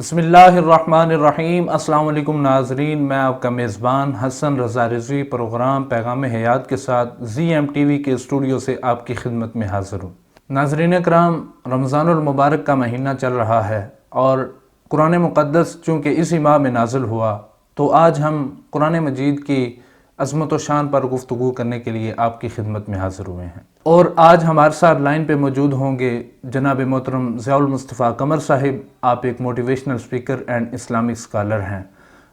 بسم اللہ الرحمن الرحیم۔ السلام علیکم ناظرین، میں آپ کا میزبان حسن رضا رضوی پروگرام پیغام حیات کے ساتھ زی ایم ٹی وی کے اسٹوڈیو سے آپ کی خدمت میں حاضر ہوں۔ ناظرین اکرام، رمضان المبارک کا مہینہ چل رہا ہے اور قرآن مقدس چونکہ اسی ماہ میں نازل ہوا، تو آج ہم قرآن مجید کی عظمت و شان پر گفتگو کرنے کے لیے آپ کی خدمت میں حاضر ہوئے ہیں۔ اور آج ہمارے ساتھ لائن پہ موجود ہوں گے جناب محترم ضیاء المصطفیٰ قمر صاحب۔ آپ ایک motivational speaker and Islamic scholar ہیں،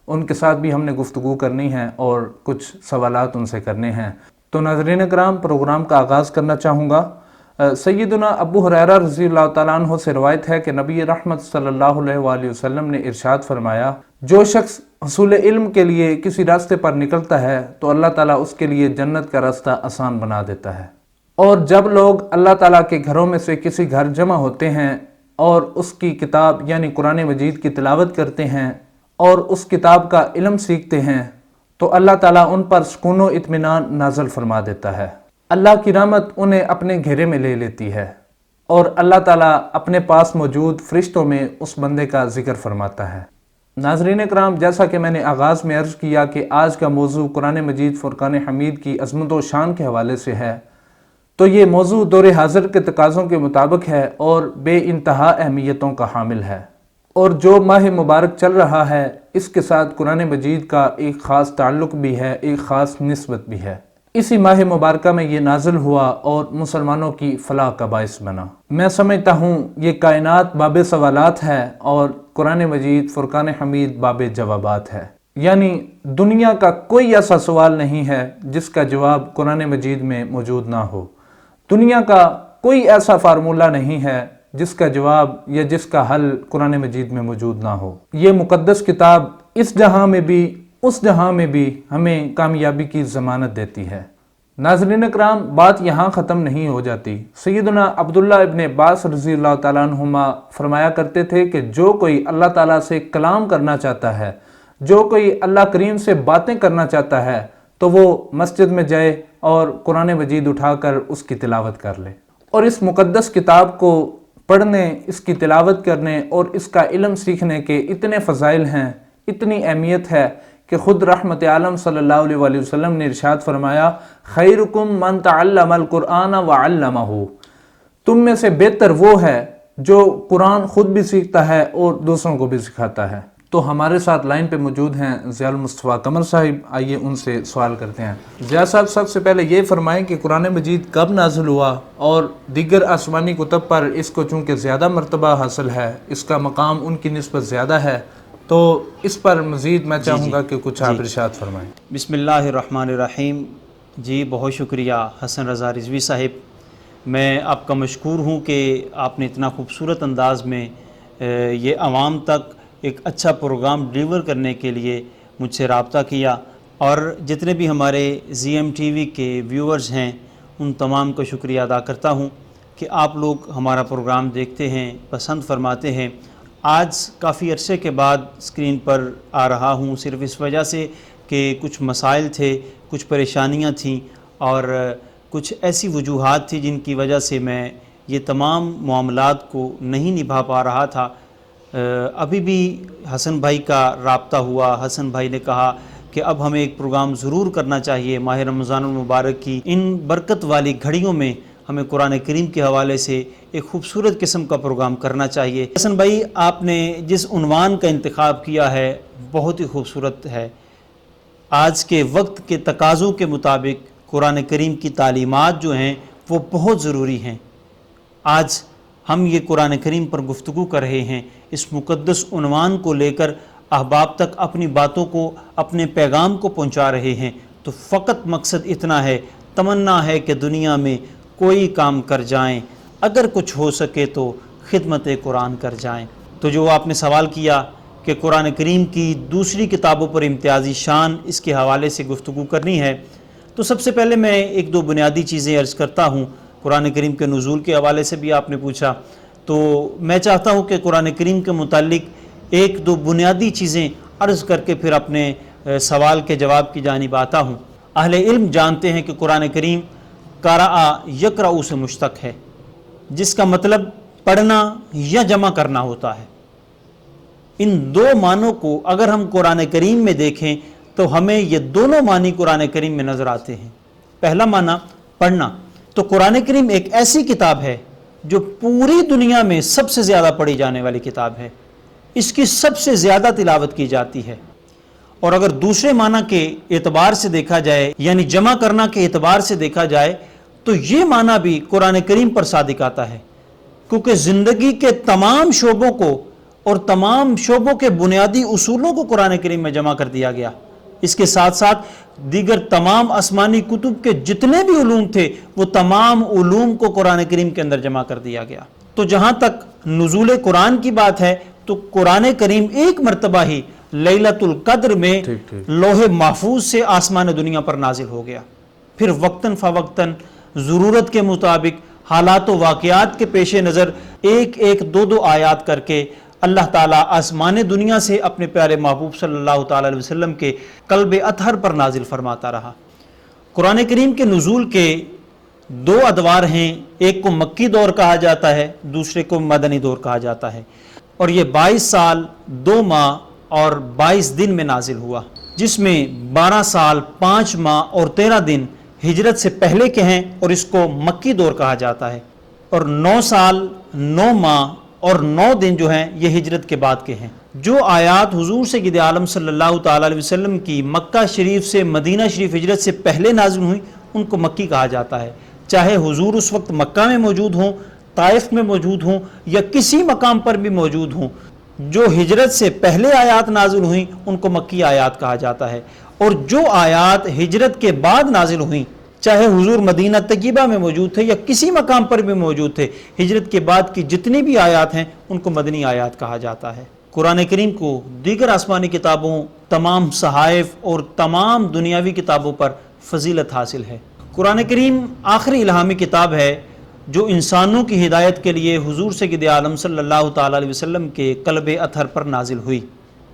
ان کے ساتھ بھی ہم نے گفتگو کرنی ہے اور کچھ سوالات ان سے کرنے ہیں۔ تو ناظرین اکرام، پروگرام کا آغاز کرنا چاہوں گا۔ سیدنا ابو ہریرہ رضی اللہ تعالیٰ عنہ سے روایت ہے کہ نبی رحمت صلی اللہ علیہ وآلہ وسلم نے ارشاد فرمایا، جو شخص حصول علم کے لیے کسی راستے پر نکلتا ہے تو اللہ تعالیٰ اس کے لیے جنت کا راستہ آسان بنا دیتا ہے۔ اور جب لوگ اللہ تعالیٰ کے گھروں میں سے کسی گھر جمع ہوتے ہیں اور اس کی کتاب یعنی قرآن مجید کی تلاوت کرتے ہیں اور اس کتاب کا علم سیکھتے ہیں تو اللہ تعالیٰ ان پر سکون و اطمینان نازل فرما دیتا ہے۔ اللہ کی رحمت انہیں اپنے گھیرے میں لے لیتی ہے اور اللہ تعالیٰ اپنے پاس موجود فرشتوں میں اس بندے کا ذکر فرماتا ہے۔ ناظرین اکرام، جیسا کہ میں نے آغاز میں عرض کیا کہ آج کا موضوع قرآن مجید فرقان حمید کی عظمت و شان کے حوالے سے ہے، تو یہ موضوع دور حاضر کے تقاضوں کے مطابق ہے اور بے انتہا اہمیتوں کا حامل ہے، اور جو ماہ مبارک چل رہا ہے اس کے ساتھ قرآن مجید کا ایک خاص تعلق بھی ہے، ایک خاص نسبت بھی ہے۔ اسی ماہ مبارکہ میں یہ نازل ہوا اور مسلمانوں کی فلاح کا باعث بنا۔ میں سمجھتا ہوں یہ کائنات باب سوالات ہے اور قرآن مجید فرقان حمید باب جوابات ہے، یعنی دنیا کا کوئی ایسا سوال نہیں ہے جس کا جواب قرآن مجید میں موجود نہ ہو، دنیا کا کوئی ایسا فارمولہ نہیں ہے جس کا جواب یا جس کا حل قرآن مجید میں موجود نہ ہو۔ یہ مقدس کتاب اس جہاں میں بھی اس جہاں میں بھی ہمیں کامیابی کی ضمانت دیتی ہے۔ ناظرین اکرام، بات یہاں ختم نہیں ہو جاتی۔ سیدنا عبداللہ ابن عباس رضی اللہ تعالیٰ عنہما فرمایا کرتے تھے کہ جو کوئی اللہ تعالیٰ سے کلام کرنا چاہتا ہے، جو کوئی اللہ کریم سے باتیں کرنا چاہتا ہے، تو وہ مسجد میں جائے اور قرآن مجید اٹھا کر اس کی تلاوت کر لے۔ اور اس مقدس کتاب کو پڑھنے، اس کی تلاوت کرنے اور اس کا علم سیکھنے کے اتنے فضائل ہیں، اتنی اہمیت ہے کہ خود رحمت عالم صلی اللہ علیہ وآلہ وسلم نے ارشاد فرمایا، خیرکم من تعلم القرآن وعلمہ، تم میں سے بہتر وہ ہے جو قرآن خود بھی سیکھتا ہے اور دوسروں کو بھی سکھاتا ہے۔ تو ہمارے ساتھ لائن پہ موجود ہیں ضیاء المصطفیٰ قمر صاحب، آئیے ان سے سوال کرتے ہیں۔ ضیاء صاحب، سب سے پہلے یہ فرمائیں کہ قرآن مجید کب نازل ہوا اور دیگر آسمانی کتب پر اس کو چونکہ زیادہ مرتبہ حاصل ہے، اس کا مقام ان کی نسبت زیادہ ہے، تو اس پر مزید میں چاہوں گا کہ کچھ آپ ارشاد فرمائیں۔ بسم اللہ الرحمن الرحیم۔ جی بہت شکریہ حسن رضا رضوی صاحب، میں آپ کا مشکور ہوں کہ آپ نے اتنا خوبصورت انداز میں یہ عوام تک ایک اچھا پروگرام ڈیلیور کرنے کے لیے مجھ سے رابطہ کیا، اور جتنے بھی ہمارے زی ایم ٹی وی کے ویورز ہیں ان تمام کا شکریہ ادا کرتا ہوں کہ آپ لوگ ہمارا پروگرام دیکھتے ہیں، پسند فرماتے ہیں۔ آج کافی عرصے کے بعد اسکرین پر آ رہا ہوں، صرف اس وجہ سے کہ کچھ مسائل تھے، کچھ پریشانیاں تھیں اور کچھ ایسی وجوہات تھی جن کی وجہ سے میں یہ تمام معاملات کو نہیں نبھا پا رہا تھا۔ ابھی بھی حسن بھائی کا رابطہ ہوا، حسن بھائی نے کہا کہ اب ہمیں ایک پروگرام ضرور کرنا چاہیے، ماہ رمضان المبارک کی ان برکت والی گھڑیوں میں ہمیں قرآن کریم کے حوالے سے ایک خوبصورت قسم کا پروگرام کرنا چاہیے۔ حسن بھائی، آپ نے جس عنوان کا انتخاب کیا ہے بہت ہی خوبصورت ہے۔ آج کے وقت کے تقاضوں کے مطابق قرآن کریم کی تعلیمات جو ہیں وہ بہت ضروری ہیں۔ آج ہم یہ قرآن کریم پر گفتگو کر رہے ہیں، اس مقدس عنوان کو لے کر احباب تک اپنی باتوں کو، اپنے پیغام کو پہنچا رہے ہیں، تو فقط مقصد اتنا ہے، تمنا ہے کہ دنیا میں کوئی کام کر جائیں، اگر کچھ ہو سکے تو خدمت قرآن کر جائیں۔ تو جو آپ نے سوال کیا کہ قرآن کریم کی دوسری کتابوں پر امتیازی شان، اس کے حوالے سے گفتگو کرنی ہے، تو سب سے پہلے میں ایک دو بنیادی چیزیں عرض کرتا ہوں۔ قرآن کریم کے نزول کے حوالے سے بھی آپ نے پوچھا، تو میں چاہتا ہوں کہ قرآن کریم کے متعلق ایک دو بنیادی چیزیں عرض کر کے پھر اپنے سوال کے جواب کی جانب آتا ہوں۔ اہل علم جانتے ہیں کہ قرآن کریم قرأ یقرأ سے مشتق ہے، جس کا مطلب پڑھنا یا جمع کرنا ہوتا ہے۔ ان دو معنوں کو اگر ہم قرآن کریم میں دیکھیں تو ہمیں یہ دونوں معنی قرآن کریم میں نظر آتے ہیں۔ پہلا معنی پڑھنا، تو قرآن کریم ایک ایسی کتاب ہے جو پوری دنیا میں سب سے زیادہ پڑھی جانے والی کتاب ہے، اس کی سب سے زیادہ تلاوت کی جاتی ہے۔ اور اگر دوسرے معنی کے اعتبار سے دیکھا جائے، یعنی جمع کرنا کے اعتبار سے دیکھا جائے، تو یہ معنی بھی قرآن کریم پر صادق آتا ہے، کیونکہ زندگی کے تمام شعبوں کو اور تمام شعبوں کے بنیادی اصولوں کو قرآن کریم میں جمع کر دیا گیا۔ اس کے ساتھ ساتھ دیگر تمام آسمانی کتب کے جتنے بھی علوم تھے وہ تمام علوم کو قرآن کریم کے اندر جمع کر دیا گیا۔ تو جہاں تک نزول قرآن کی بات ہے تو قرآن کریم ایک مرتبہ ہی لیلۃ القدر میں لوح محفوظ سے آسمان دنیا پر نازل ہو گیا، پھر وقتاً فوقتاً ضرورت کے مطابق حالات و واقعات کے پیش نظر ایک ایک دو آیات کر کے اللہ تعالیٰ آسمان دنیا سے اپنے پیارے محبوب صلی اللہ تعالیٰ علیہ وسلم کے قلب اطہر پر نازل فرماتا رہا۔ قرآن کریم کے نزول کے دو ادوار ہیں، ایک کو مکی دور کہا جاتا ہے، دوسرے کو مدنی دور کہا جاتا ہے، اور یہ 22 سال 2 ماہ اور 22 دن میں نازل ہوا، جس میں 12 سال 5 ماہ اور 13 دن ہجرت سے پہلے کے ہیں اور اس کو مکی دور کہا جاتا ہے، اور 9 سال 9 ماہ اور 9 دن جو ہیں یہ ہجرت کے بعد کے ہیں۔ جو آیات حضور سید عالم صلی اللہ تعالیٰ علیہ وسلم کی مکہ شریف سے مدینہ شریف ہجرت سے پہلے نازل ہوئی ان کو مکی کہا جاتا ہے، چاہے حضور اس وقت مکہ میں موجود ہوں، طائف میں موجود ہوں یا کسی مقام پر بھی موجود ہوں، جو ہجرت سے پہلے آیات نازل ہوئیں ان کو مکی آیات کہا جاتا ہے، اور جو آیات ہجرت کے بعد نازل ہوئیں، چاہے حضور مدینہ طیبہ میں موجود تھے یا کسی مقام پر بھی موجود تھے، ہجرت کے بعد کی جتنی بھی آیات ہیں ان کو مدنی آیات کہا جاتا ہے۔ قرآن کریم کو دیگر آسمانی کتابوں، تمام صحائف اور تمام دنیاوی کتابوں پر فضیلت حاصل ہے۔ قرآن کریم آخری الہامی کتاب ہے جو انسانوں کی ہدایت کے لیے حضور سید عالم صلی اللہ تعالیٰ علیہ وسلم کے قلب اطہر پر نازل ہوئی۔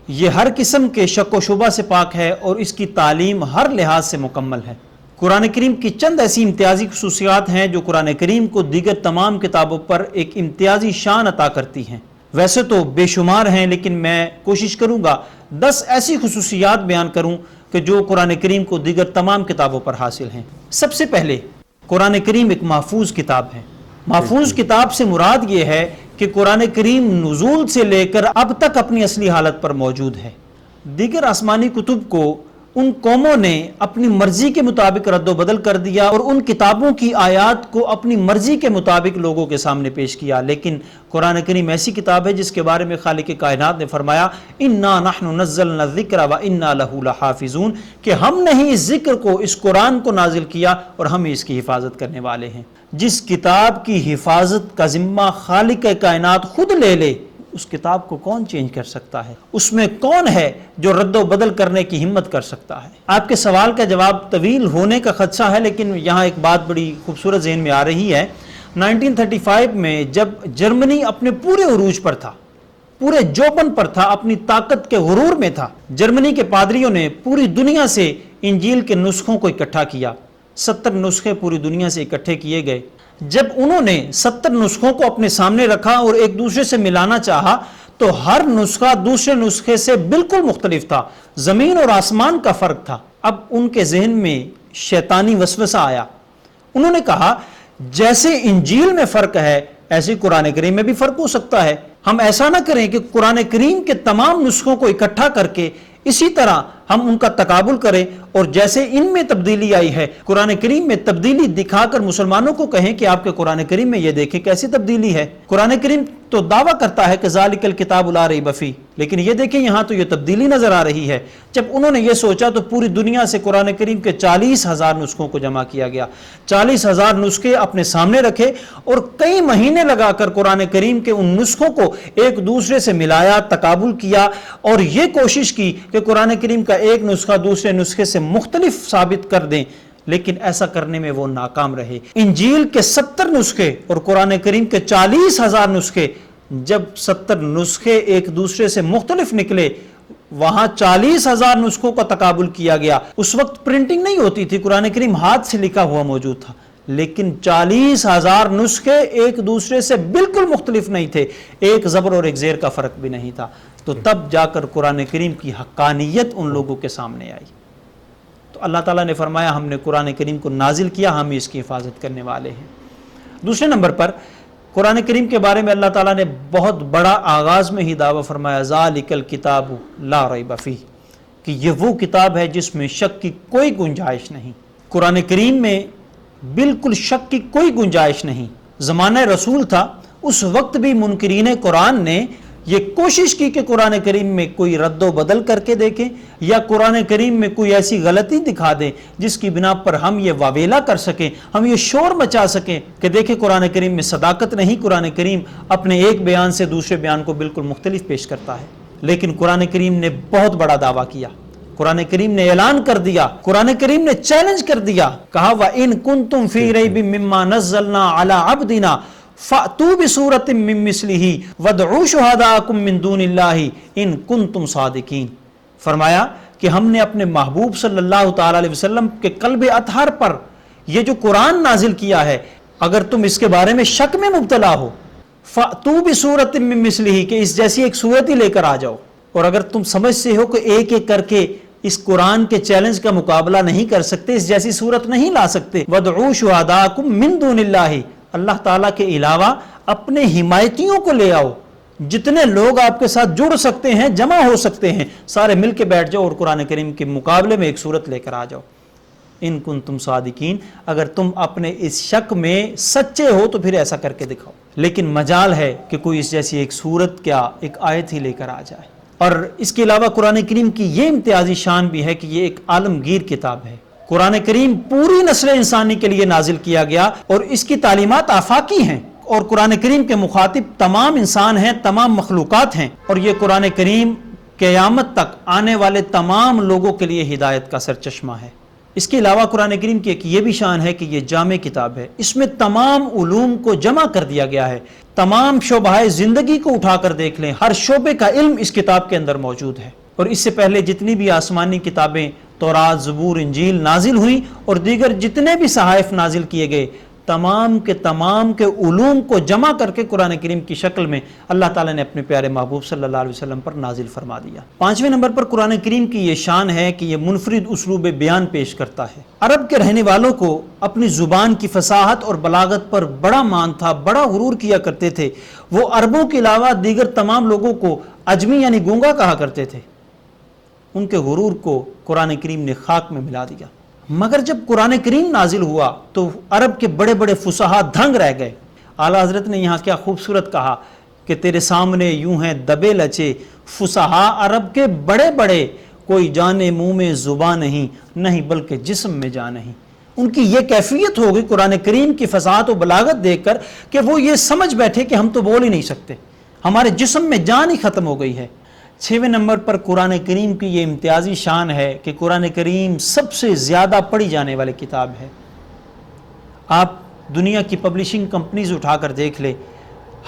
یہ ہر قسم کے شک و شبہ سے پاک ہے اور اس کی تعلیم ہر لحاظ سے مکمل ہے۔ قرآن کریم کی چند ایسی امتیازی خصوصیات ہیں جو قرآن کریم کو دیگر تمام کتابوں پر ایک امتیازی شان عطا کرتی ہیں۔ ویسے تو بے شمار ہیں، لیکن میں کوشش کروں گا 10 ایسی خصوصیات بیان کروں کہ جو قرآن کریم کو دیگر تمام کتابوں پر حاصل ہیں۔ سب سے پہلے قرآن کریم ایک محفوظ کتاب ہے۔ محفوظ کتاب سے مراد یہ ہے کہ قرآن کریم نزول سے لے کر اب تک اپنی اصلی حالت پر موجود ہے۔ دیگر آسمانی کتب کو ان قوموں نے اپنی مرضی کے مطابق رد و بدل کر دیا اور ان کتابوں کی آیات کو اپنی مرضی کے مطابق لوگوں کے سامنے پیش کیا، لیکن قرآن کریم ایسی کتاب ہے جس کے بارے میں خالق کائنات نے فرمایا اِنَّا نَحْنُ نَزَّلْنَا الذِّكْرَ وَإِنَّا لَهُ لَحَافِظُونَ، کہ ہم نے اس ذکر کو، اس قرآن کو نازل کیا اور ہم اس کی حفاظت کرنے والے ہیں۔ جس کتاب کی حفاظت کا ذمہ خالق کائنات خود لے لے، اس کتاب کو کون چینج کر سکتا ہے؟ اس میں کون ہے جو رد و بدل کرنے کی ہمت کر سکتا ہے؟ آپ کے سوال کا جواب طویل ہونے کا خدشہ ہے، لیکن یہاں ایک بات بڑی خوبصورت ذہن میں آ رہی ہے۔ 1935 میں جب جرمنی اپنے پورے عروج پر تھا، پورے جوبن پر تھا، اپنی طاقت کے غرور میں تھا، جرمنی کے پادریوں نے پوری دنیا سے انجیل کے نسخوں کو اکٹھا کیا۔ 70 نسخے پوری دنیا سے اکٹھے کیے گئے۔ جب انہوں نے 70 نسخوں کو اپنے سامنے رکھا اور ایک دوسرے سے ملانا چاہا تو ہر نسخہ دوسرے نسخے سے بالکل مختلف تھا، زمین اور آسمان کا فرق تھا۔ اب ان کے ذہن میں شیطانی وسوسہ آیا۔ انہوں نے کہا جیسے انجیل میں فرق ہے ایسے قرآن کریم میں بھی فرق ہو سکتا ہے، ہم ایسا نہ کریں کہ قرآن کریم کے تمام نسخوں کو اکٹھا کر کے اسی طرح ہم ان کا تقابل کریں، اور جیسے ان میں تبدیلی آئی ہے قرآن کریم میں تبدیلی دکھا کر مسلمانوں کو کہیں کہ آپ کے قرآن کریم میں یہ دیکھیں کیسی تبدیلی ہے۔ قرآن کریم تو دعویٰ کرتا ہے کہ ذالک الکتاب لا ریب فیہ، لیکن یہ دیکھیں یہاں تو یہ تبدیلی نظر آ رہی ہے۔ جب انہوں نے یہ سوچا تو پوری دنیا سے قرآن کریم کے 40,000 نسخوں کو جمع کیا گیا۔ 40,000 نسخے اپنے سامنے رکھے اور کئی مہینے لگا کر قرآن کریم کے ان نسخوں کو ایک دوسرے سے ملایا، تقابل کیا اور یہ کوشش کی کہ قرآن کریم کا ایک نسخہ دوسرے نسخے سے مختلف ثابت کر دیں، لیکن ایسا کرنے میں وہ ناکام رہے۔ انجیل کے 70 نسخے اور قرآن کریم کے 40,000 نسخے، جب 70 نسخے ایک دوسرے سے مختلف نکلے، وہاں 40,000 نسخوں کا تقابل کیا گیا۔ اس وقت پرنٹنگ نہیں ہوتی تھی، قرآن کریم ہاتھ سے لکھا ہوا موجود تھا، لیکن 40,000 نسخے ایک دوسرے سے بالکل مختلف نہیں تھے، ایک زبر اور ایک زیر کا فرق بھی نہیں تھا۔ تو تب جا کر قرآن کریم کی حقانیت ان لوگوں کے سامنے آئی۔ تو اللہ تعالیٰ نے فرمایا ہم نے قرآن کریم کو نازل کیا، ہم اس کی حفاظت کرنے والے ہیں۔ دوسرے نمبر پر قرآن کریم کے بارے میں اللہ تعالیٰ نے بہت بڑا آغاز میں ہی دعویٰ فرمایا، ذالک الکتاب لا ریب فیہ، کہ یہ وہ کتاب ہے جس میں شک کی کوئی گنجائش نہیں۔ قرآن کریم میں بالکل شک کی کوئی گنجائش نہیں۔ زمانہ رسول تھا، اس وقت بھی منکرین قرآن نے یہ کوشش کی کہ قرآن کریم میں کوئی رد و بدل کر کے دیکھیں یا قرآن کریم میں کوئی ایسی غلطی دکھا دیں جس کی بنا پر ہم یہ واویلا کر سکیں، ہم یہ شور مچا سکیں کہ دیکھیں قرآن کریم میں صداقت نہیں، قرآن کریم اپنے ایک بیان سے دوسرے بیان کو بالکل مختلف پیش کرتا ہے۔ لیکن قرآن کریم نے بہت بڑا دعویٰ کیا، قرآن کریم نے اعلان کر دیا، قرآن کریم نے چیلنج کر دیا، کہا وَإِن كُنتُم فِي رَيْبٍ مِّمَّا نَزَّلْنَا عَلَىٰ عَبْدِنَا فَأْتُوا بِسُورَةٍ مِّن مِّثْلِهِ وَادْعُوا شُهَدَاءَكُم مِّن دُونِ اللَّهِ إِن كُنتُم صَادِقِينَ۔ فرمایا کہ ہم نے اپنے محبوب صلی اللہ تعالی علیہ وسلم کے قلب اطہر پر یہ جو قرآن نازل کیا ہے، اگر تم اس کے بارے میں شک میں مبتلا ہو، فَأْتُوا بِسُورَةٍ مِّن مِّثْلِهِ کہ اس جیسی ایک صورت ہی لے کر آ جاؤ۔ اور اگر تم سمجھتے ہو کہ ایک ایک کر کے اس قرآن کے چیلنج کا مقابلہ نہیں کر سکتے، اس جیسی صورت نہیں لا سکتے، وَادْعُوا شُهَدَاءَكُم مِّن دُونِ اللَّهِ، اللہ تعالیٰ کے علاوہ اپنے حمایتیوں کو لے آؤ، جتنے لوگ آپ کے ساتھ جڑ سکتے ہیں، جمع ہو سکتے ہیں، سارے مل کے بیٹھ جاؤ اور قرآن کریم کے مقابلے میں ایک صورت لے کر آ جاؤ۔ ان کنتم صادقین، اگر تم اپنے اس شک میں سچے ہو تو پھر ایسا کر کے دکھاؤ۔ لیکن مجال ہے کہ کوئی اس جیسی ایک صورت کیا ایک آیت ہی لے کر آ جائے۔ اور اس کے علاوہ قرآن کریم کی یہ امتیازی شان بھی ہے کہ یہ ایک عالمگیر کتاب ہے۔ قرآن کریم پوری نسل انسانی کے لیے نازل کیا گیا اور اس کی تعلیمات آفاقی ہیں، اور قرآن کریم کے مخاطب تمام انسان ہیں، تمام مخلوقات ہیں، اور یہ قرآن کریم قیامت تک آنے والے تمام لوگوں کے لیے ہدایت کا سرچشمہ ہے۔ اس کے علاوہ قرآن کریم کی ایک یہ بھی شان ہے کہ یہ جامع کتاب ہے، اس میں تمام علوم کو جمع کر دیا گیا ہے۔ تمام شعبہ زندگی کو اٹھا کر دیکھ لیں، ہر شعبے کا علم اس کتاب کے اندر موجود ہے۔ اور اس سے پہلے جتنی بھی آسمانی کتابیں تورات، زبور، انجیل نازل ہوئیں اور دیگر جتنے بھی صحائف نازل کیے گئے، تمام کے علوم کو جمع کر کے قرآن کریم کی شکل میں اللہ تعالیٰ نے اپنے پیارے محبوب صلی اللہ علیہ وسلم پر نازل فرما دیا۔ پانچویں نمبر پر قرآن کریم کی یہ شان ہے کہ یہ منفرد اسلوب بیان پیش کرتا ہے۔ عرب کے رہنے والوں کو اپنی زبان کی فصاحت اور بلاغت پر بڑا مان تھا، بڑا غرور کیا کرتے تھے۔ وہ عربوں کے علاوہ دیگر تمام لوگوں کو عجمی یعنی گونگا کہا کرتے تھے۔ ان کے غرور کو قرآن کریم نے خاک میں ملا دیا۔ مگر جب قرآن کریم نازل ہوا تو عرب کے بڑے بڑے فصحا دھنگ رہ گئے۔ اعلیٰ حضرت نے یہاں کیا خوبصورت کہا کہ تیرے سامنے یوں ہیں دبے لچے فصحا عرب کے بڑے بڑے، کوئی جانے منہ میں زبان نہیں بلکہ جسم میں جان نہیں۔ ان کی یہ کیفیت ہو گئی قرآن کریم کی فصاحت و بلاغت دیکھ کر کہ وہ یہ سمجھ بیٹھے کہ ہم تو بول ہی نہیں سکتے، ہمارے جسم میں جان ہی ختم ہو گئی ہے۔ 6ویں نمبر پر قرآن کریم کی یہ امتیازی شان ہے کہ قرآن کریم سب سے زیادہ پڑھی جانے والی کتاب ہے۔ آپ دنیا کی پبلشنگ کمپنیز اٹھا کر دیکھ لیں،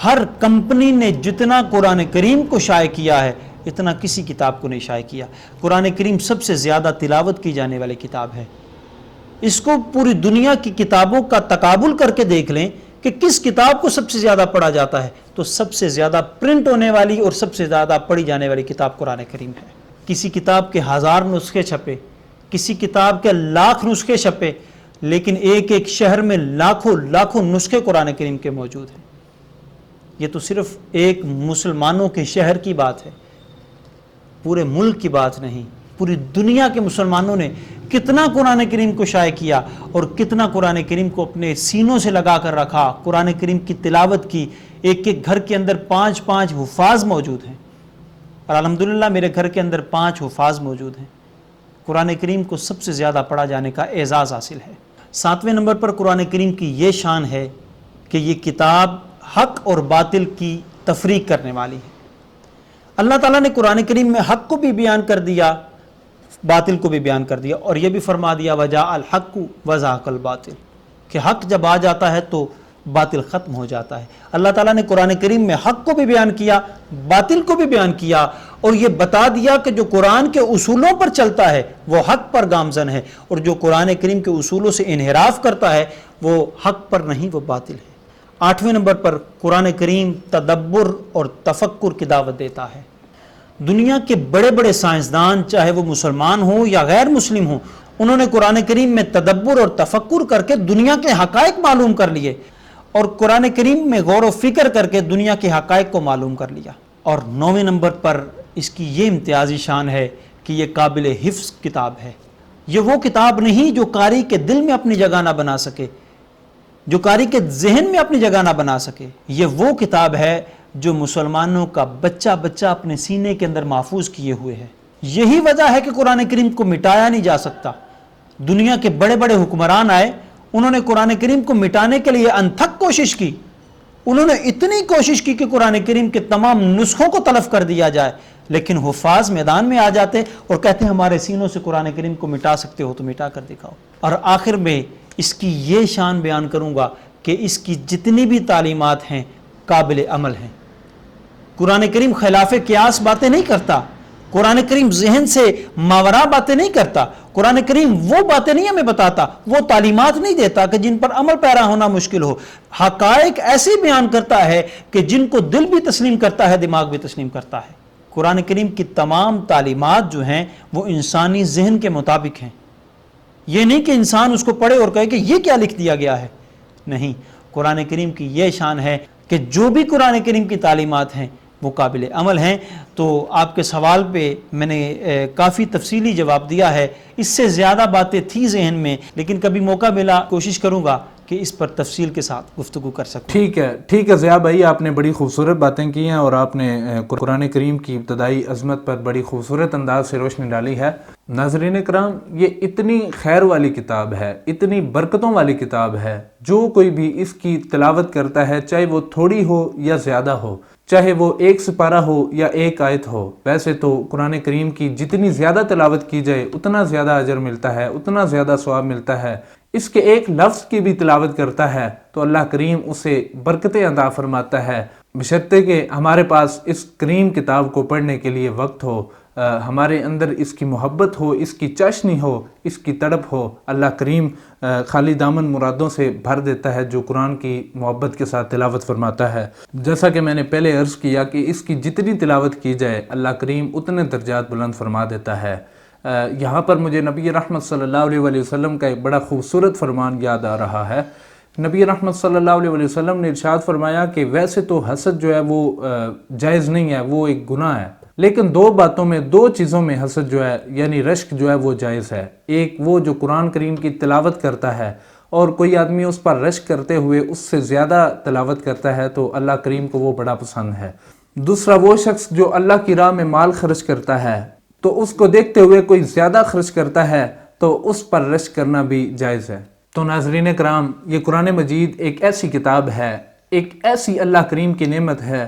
ہر کمپنی نے جتنا قرآن کریم کو شائع کیا ہے اتنا کسی کتاب کو نہیں شائع کیا۔ قرآن کریم سب سے زیادہ تلاوت کی جانے والی کتاب ہے۔ اس کو پوری دنیا کی کتابوں کا تقابل کر کے دیکھ لیں کہ کس کتاب کو سب سے زیادہ پڑھا جاتا ہے، تو سب سے زیادہ پرنٹ ہونے والی اور سب سے زیادہ پڑھی جانے والی کتاب قرآن کریم ہے۔ کسی کتاب کے 1000 نسخے چھپے، کسی کتاب کے 1,00,000 نسخے چھپے، لیکن ایک ایک شہر میں لاکھوں نسخے قرآن کریم کے موجود ہیں۔ یہ تو صرف ایک مسلمانوں کے شہر کی بات ہے، پورے ملک کی بات نہیں۔ پوری دنیا کے مسلمانوں نے کتنا قرآن کریم کو شائع کیا اور کتنا قرآن کریم کو اپنے سینوں سے لگا کر رکھا، قرآن کریم کی تلاوت کی۔ ایک ایک گھر کے اندر 5 حفاظ موجود ہیں، اور الحمدللہ میرے گھر کے اندر 5 حفاظ موجود ہیں۔ قرآن کریم کو سب سے زیادہ پڑھا جانے کا اعزاز حاصل ہے۔ 7ویں نمبر پر قرآن کریم کی یہ شان ہے کہ یہ کتاب حق اور باطل کی تفریق کرنے والی ہے۔ اللہ تعالیٰ نے قرآن کریم میں حق کو بھی بیان کر دیا، باطل کو بھی بیان کر دیا، اور یہ بھی فرما دیا وَجَاءَ الْحَقُّ وَزَهَقَ الْبَاطِلُ، کہ حق جب آ جاتا ہے تو باطل ختم ہو جاتا ہے۔ اللہ تعالیٰ نے قرآن کریم میں حق کو بھی بیان کیا، باطل کو بھی بیان کیا، اور یہ بتا دیا کہ جو قرآن کے اصولوں پر چلتا ہے وہ حق پر گامزن ہے، اور جو قرآن کریم کے اصولوں سے انحراف کرتا ہے وہ حق پر نہیں، وہ باطل ہے۔ 8ویں نمبر پر قرآن کریم تدبر اور تفکر کی دعوت دیتا ہے۔ دنیا کے بڑے بڑے سائنسدان چاہے وہ مسلمان ہوں یا غیر مسلم ہوں، انہوں نے قرآن کریم میں تدبر اور تفکر کر کے دنیا کے حقائق معلوم کر لیے، اور قرآن کریم میں غور و فکر کر کے دنیا کے حقائق کو معلوم کر لیا۔ اور 9ویں نمبر پر اس کی یہ امتیازی شان ہے کہ یہ قابل حفظ کتاب ہے۔ یہ وہ کتاب نہیں جو قاری کے دل میں اپنی جگہ نہ بنا سکے، جو قاری کے ذہن میں اپنی جگہ نہ بنا سکے، یہ وہ کتاب ہے جو مسلمانوں کا بچہ بچہ اپنے سینے کے اندر محفوظ کیے ہوئے ہے۔ یہی وجہ ہے کہ قرآن کریم کو مٹایا نہیں جا سکتا۔ دنیا کے بڑے بڑے حکمران آئے، انہوں نے قرآن کریم کو مٹانے کے لیے انتھک کوشش کی، انہوں نے اتنی کوشش کی کہ قرآن کریم کے تمام نسخوں کو تلف کر دیا جائے، لیکن حفاظ میدان میں آ جاتے اور کہتے ہیں ہمارے سینوں سے قرآن کریم کو مٹا سکتے ہو تو مٹا کر دکھاؤ۔ اور آخر میں اس کی یہ شان بیان کروں گا کہ اس کی جتنی بھی تعلیمات ہیں قابل عمل ہیں۔ قرآن کریم خلاف قیاس باتیں نہیں کرتا، قرآن کریم ذہن سے ماورا باتیں نہیں کرتا، قرآن کریم وہ باتیں نہیں ہمیں بتاتا، وہ تعلیمات نہیں دیتا کہ جن پر عمل پیرا ہونا مشکل ہو۔ حقائق ایسے بیان کرتا ہے کہ جن کو دل بھی تسلیم کرتا ہے، دماغ بھی تسلیم کرتا ہے۔ قرآن کریم کی تمام تعلیمات جو ہیں وہ انسانی ذہن کے مطابق ہیں۔ یہ نہیں کہ انسان اس کو پڑھے اور کہے کہ یہ کیا لکھ دیا گیا ہے، نہیں، قرآن کریم کی یہ شان ہے کہ جو بھی قرآن کریم کی تعلیمات ہیں وہ قابل عمل ہیں۔ تو آپ کے سوال پہ میں نے کافی تفصیلی جواب دیا ہے، اس سے زیادہ باتیں تھی ذہن میں، لیکن کبھی موقع ملا کوشش کروں گا کہ اس پر تفصیل کے ساتھ گفتگو کر سکوں۔ ٹھیک ہے ضیاء بھائی، آپ نے بڑی خوبصورت باتیں کی ہیں اور آپ نے قرآن کریم کی ابتدائی عظمت پر بڑی خوبصورت انداز سے روشنی ڈالی ہے۔ ناظرین کرام، یہ اتنی خیر والی کتاب ہے، اتنی برکتوں والی کتاب ہے، جو کوئی بھی اس کی تلاوت کرتا ہے، چاہے وہ تھوڑی ہو یا زیادہ ہو، چاہے وہ ایک سپارہ ہو یا ایک آیت ہو۔ ویسے تو قرآن کریم کی جتنی زیادہ تلاوت کی جائے اتنا زیادہ اجر ملتا ہے، اتنا زیادہ ثواب ملتا ہے۔ اس کے ایک لفظ کی بھی تلاوت کرتا ہے تو اللہ کریم اسے برکتیں عطا فرماتا ہے، بشرطے کہ ہمارے پاس اس کریم کتاب کو پڑھنے کے لیے وقت ہو، ہمارے اندر اس کی محبت ہو، اس کی چاشنی ہو، اس کی تڑپ ہو۔ اللہ کریم خالی دامن مرادوں سے بھر دیتا ہے جو قرآن کی محبت کے ساتھ تلاوت فرماتا ہے۔ جیسا کہ میں نے پہلے عرض کیا کہ اس کی جتنی تلاوت کی جائے اللہ کریم اتنے درجات بلند فرما دیتا ہے۔ یہاں پر مجھے نبی رحمت صلی اللہ علیہ وسلم کا ایک بڑا خوبصورت فرمان یاد آ رہا ہے۔ نبی رحمت صلی اللہ علیہ وسلم نے ارشاد فرمایا کہ ویسے تو حسد جو ہے وہ جائز نہیں ہے، وہ ایک گناہ ہے، لیکن دو باتوں میں، دو چیزوں میں حسد جو ہے یعنی رشک جو ہے وہ جائز ہے۔ ایک وہ جو قرآن کریم کی تلاوت کرتا ہے اور کوئی آدمی اس پر رشک کرتے ہوئے اس سے زیادہ تلاوت کرتا ہے تو اللہ کریم کو وہ بڑا پسند ہے۔ دوسرا وہ شخص جو اللہ کی راہ میں مال خرچ کرتا ہے تو اس کو دیکھتے ہوئے کوئی زیادہ خرچ کرتا ہے تو اس پر رشک کرنا بھی جائز ہے۔ تو ناظرین کرام، یہ قرآن مجید ایک ایسی کتاب ہے، ایک ایسی اللہ کریم کی نعمت ہے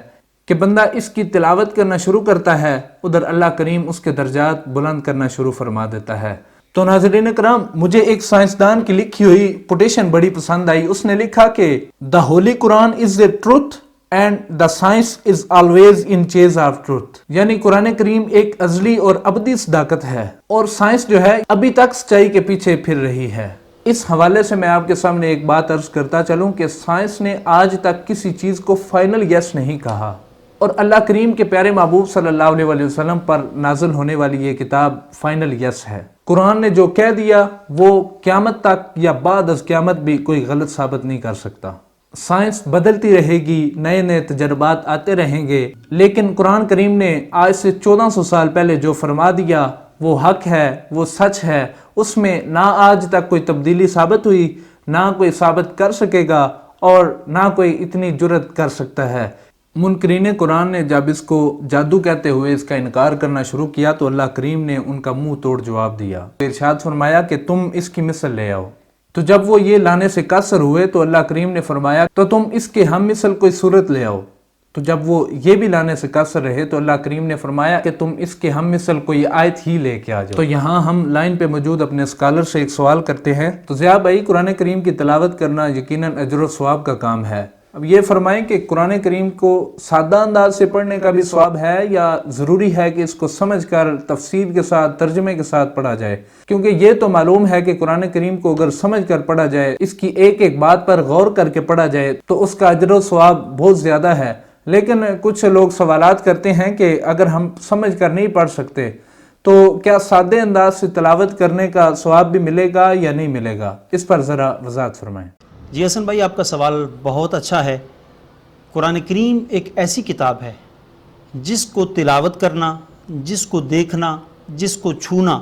کہ بندہ اس کی تلاوت کرنا شروع کرتا ہے، ادھر اللہ کریم اس کے درجات بلند کرنا شروع فرما دیتا ہے۔ تو ناظرین کرام، مجھے ایک سائنسدان کی لکھی ہوئی کوٹیشن بڑی پسند آئی۔ اس نے لکھا کہ "The Holy Quran is the truth and the science is always in chase of truth"، یعنی قرآن کریم ایک ازلی اور ابدی صداقت ہے اور سائنس جو ہے ابھی تک سچائی کے پیچھے پھر رہی ہے۔ اس حوالے سے میں آپ کے سامنے ایک بات عرض کرتا چلوں کہ سائنس نے آج تک کسی چیز کو فائنل یس نہیں کہا، اور اللہ کریم کے پیارے محبوب صلی اللہ علیہ وسلم پر نازل ہونے والی یہ کتاب فائنل یس ہے۔ قرآن نے جو کہہ دیا وہ قیامت تک یا بعد از قیامت بھی کوئی غلط ثابت نہیں کر سکتا۔ سائنس بدلتی رہے گی، نئے نئے تجربات آتے رہیں گے، لیکن قرآن کریم نے آج سے 1400 سال پہلے جو فرما دیا وہ حق ہے، وہ سچ ہے، اس میں نہ آج تک کوئی تبدیلی ثابت ہوئی، نہ کوئی ثابت کر سکے گا اور نہ کوئی اتنی جرت کر سکتا ہے۔ منکرین قرآن نے جب اس کو جادو کہتے ہوئے اس کا انکار کرنا شروع کیا تو اللہ کریم نے ان کا منہ توڑ جواب دیا، ارشاد فرمایا کہ تم اس کی مثل لے آؤ۔ تو جب وہ یہ لانے سے قاصر ہوئے تو اللہ کریم نے فرمایا تو تم اس کے ہم مثل کوئی صورت لے آؤ۔ تو جب وہ یہ بھی لانے سے قاصر رہے تو اللہ کریم نے فرمایا کہ تم اس کے ہم مثل کوئی آیت ہی لے کے آ جاؤ۔ تو یہاں ہم لائن پہ موجود اپنے اسکالر سے ایک سوال کرتے ہیں، تو ضیاء بھائی، قرآن کریم کی تلاوت کرنا یقیناً اجر و ثواب کا کام ہے، اب یہ فرمائیں کہ قرآن کریم کو سادہ انداز سے پڑھنے کا بھی ثواب ہے یا ضروری ہے کہ اس کو سمجھ کر تفسیر کے ساتھ، ترجمے کے ساتھ پڑھا جائے؟ کیونکہ یہ تو معلوم ہے کہ قرآن کریم کو اگر سمجھ کر پڑھا جائے، اس کی ایک ایک بات پر غور کر کے پڑھا جائے تو اس کا اجر و ثواب بہت زیادہ ہے، لیکن کچھ لوگ سوالات کرتے ہیں کہ اگر ہم سمجھ کر نہیں پڑھ سکتے تو کیا سادے انداز سے تلاوت کرنے کا ثواب بھی ملے گا یا نہیں ملے گا؟ اس پر ذرا وضاحت فرمائیں۔ جی حسن بھائی، آپ کا سوال بہت اچھا ہے۔ قرآن کریم ایک ایسی کتاب ہے جس کو تلاوت کرنا، جس کو دیکھنا، جس کو چھونا،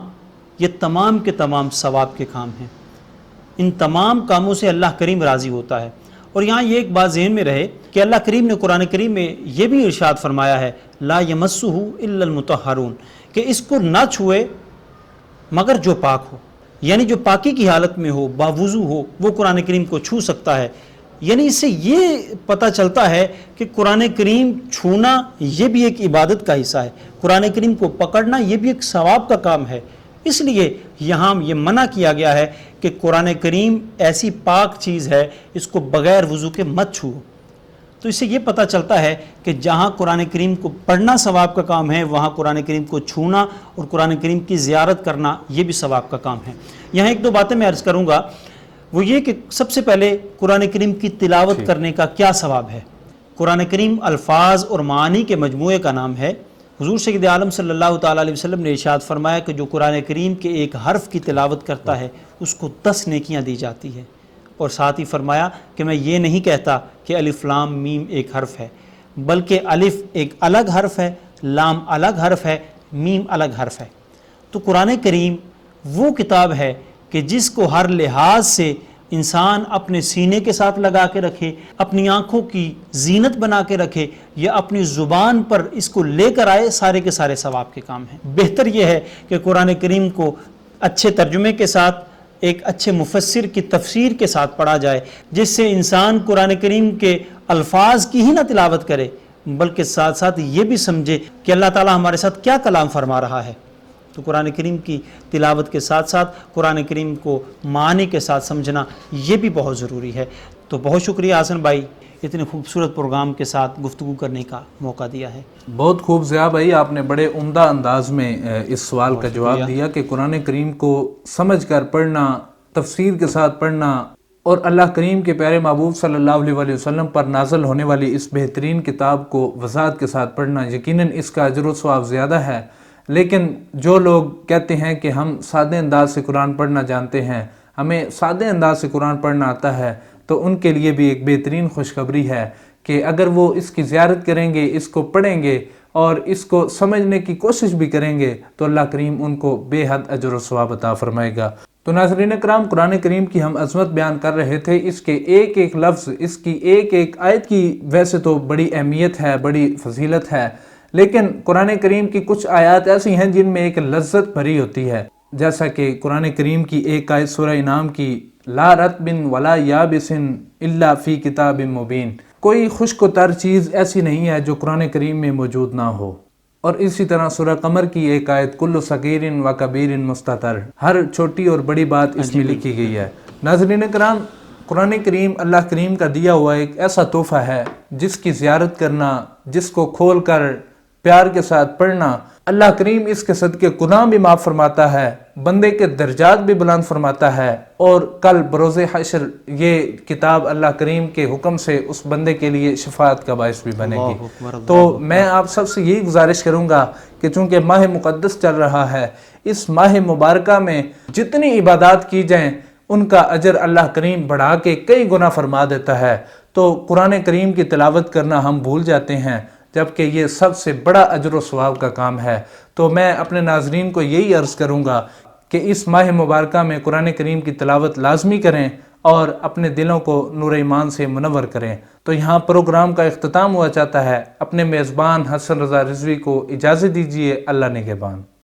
یہ تمام کے تمام ثواب کے کام ہیں۔ ان تمام کاموں سے اللہ کریم راضی ہوتا ہے۔ اور یہاں یہ ایک بات ذہن میں رہے کہ اللہ کریم نے قرآن کریم میں یہ بھی ارشاد فرمایا ہے لا یمسہ الا المطہرون، کہ اس کو نہ چھوئے مگر جو پاک ہو، یعنی جو پاکی کی حالت میں ہو، باوضو ہو، وہ قرآن کریم کو چھو سکتا ہے۔ یعنی اس سے یہ پتہ چلتا ہے کہ قرآن کریم چھونا یہ بھی ایک عبادت کا حصہ ہے، قرآن کریم کو پکڑنا یہ بھی ایک ثواب کا کام ہے۔ اس لیے یہاں یہ منع کیا گیا ہے کہ قرآن کریم ایسی پاک چیز ہے، اس کو بغیر وضو کے مت چھو۔ تو اس سے یہ پتہ چلتا ہے کہ جہاں قرآن کریم کو پڑھنا ثواب کا کام ہے، وہاں قرآن کریم کو چھونا اور قرآن کریم کی زیارت کرنا یہ بھی ثواب کا کام ہے۔ یہاں ایک دو باتیں میں عرض کروں گا، وہ یہ کہ سب سے پہلے قرآن کریم کی تلاوت کرنے کا کیا ثواب ہے۔ قرآن کریم الفاظ اور معانی کے مجموعے کا نام ہے۔ حضور سید عالم صلی اللہ تعالیٰ علیہ وسلم نے ارشاد فرمایا کہ جو قرآن کریم کے ایک حرف کی تلاوت کرتا ہے اس کو 10 نیکیاں دی جاتی ہے، اور ساتھ ہی فرمایا کہ میں یہ نہیں کہتا کہ الف لام میم ایک حرف ہے، بلکہ الف ایک الگ حرف ہے، لام الگ حرف ہے، میم الگ حرف ہے۔ تو قرآن کریم وہ کتاب ہے کہ جس کو ہر لحاظ سے انسان اپنے سینے کے ساتھ لگا کے رکھے، اپنی آنکھوں کی زینت بنا کے رکھے، یا اپنی زبان پر اس کو لے کر آئے، سارے کے سارے ثواب کے کام ہیں۔ بہتر یہ ہے کہ قرآن کریم کو اچھے ترجمے کے ساتھ، ایک اچھے مفسر کی تفسیر کے ساتھ پڑھا جائے، جس سے انسان قرآن کریم کے الفاظ کی ہی نہ تلاوت کرے بلکہ ساتھ ساتھ یہ بھی سمجھے کہ اللہ تعالیٰ ہمارے ساتھ کیا کلام فرما رہا ہے۔ تو قرآن کریم کی تلاوت کے ساتھ ساتھ قرآن کریم کو معنی کے ساتھ سمجھنا یہ بھی بہت ضروری ہے۔ تو بہت شکریہ حسن بھائی، اتنے خوبصورت پروگرام کے ساتھ گفتگو کرنے کا موقع دیا ہے۔ بہت خوب ضیاء بھائی، آپ نے بڑے عمدہ انداز میں اس سوال کا جواب دیا کہ قرآن کریم کو سمجھ کر پڑھنا، تفسیر کے ساتھ پڑھنا، اور اللہ کریم کے پیارے محبوب صلی اللہ علیہ وسلم پر نازل ہونے والی اس بہترین کتاب کو وضاحت کے ساتھ پڑھنا، یقیناً اس کا اجر و ثواب زیادہ ہے۔ لیکن جو لوگ کہتے ہیں کہ ہم سادے انداز سے قرآن پڑھنا جانتے ہیں، ہمیں سادے انداز سے قرآن پڑھنا آتا ہے، تو ان کے لیے بھی ایک بہترین خوشخبری ہے کہ اگر وہ اس کی زیارت کریں گے، اس کو پڑھیں گے اور اس کو سمجھنے کی کوشش بھی کریں گے تو اللہ کریم ان کو بے حد اجر و ثواب عطا فرمائے گا۔ تو ناظرین کرام، قرآن کریم کی ہم عظمت بیان کر رہے تھے، اس کے ایک ایک لفظ، اس کی ایک ایک آیت کی ویسے تو بڑی اہمیت ہے، بڑی فضیلت ہے، لیکن قرآن کریم کی کچھ آیات ایسی ہیں جن میں ایک لذت بھری ہوتی ہے، جیسا کہ قرآن کریم کی ایک آیت سورہ انعام کی لا رطب ولا یابس الا فی کتاب مبین، کوئی خشک و تر چیز ایسی نہیں ہے جو قرآن کریم میں موجود نہ ہو۔ اور اسی طرح سورہ قمر کی ایک آیت کل صغیر و کبیر مستتر، ہر چھوٹی اور بڑی بات اس میں لکھی گئی ہے۔ ناظرین کرام، قرآن کریم اللہ کریم کا دیا ہوا ایک ایسا تحفہ ہے جس کی زیارت کرنا، جس کو کھول کر پیار کے ساتھ پڑھنا، اللہ کریم اس کے صدقے گناہ بھی معاف فرماتا ہے، بندے کے درجات بھی بلند فرماتا ہے، اور کل بروز حشر یہ کتاب اللہ کریم کے حکم سے اس بندے کے لیے شفاعت کا باعث بھی بنے گی۔ تو میں آپ سب سے یہی گزارش کروں گا کہ چونکہ ماہ مقدس چل رہا ہے، اس ماہ مبارکہ میں جتنی عبادات کی جائیں ان کا اجر اللہ کریم بڑھا کے کئی گنا فرما دیتا ہے۔ تو قرآن کریم کی تلاوت کرنا ہم بھول جاتے ہیں، جبکہ یہ سب سے بڑا اجر و ثواب کا کام ہے۔ تو میں اپنے ناظرین کو یہی عرض کروں گا کہ اس ماہ مبارکہ میں قرآن کریم کی تلاوت لازمی کریں اور اپنے دلوں کو نور ایمان سے منور کریں۔ تو یہاں پروگرام کا اختتام ہوا چاہتا ہے، اپنے میزبان حسن رضا رضوی کو اجازت دیجیے، اللہ نگہبان۔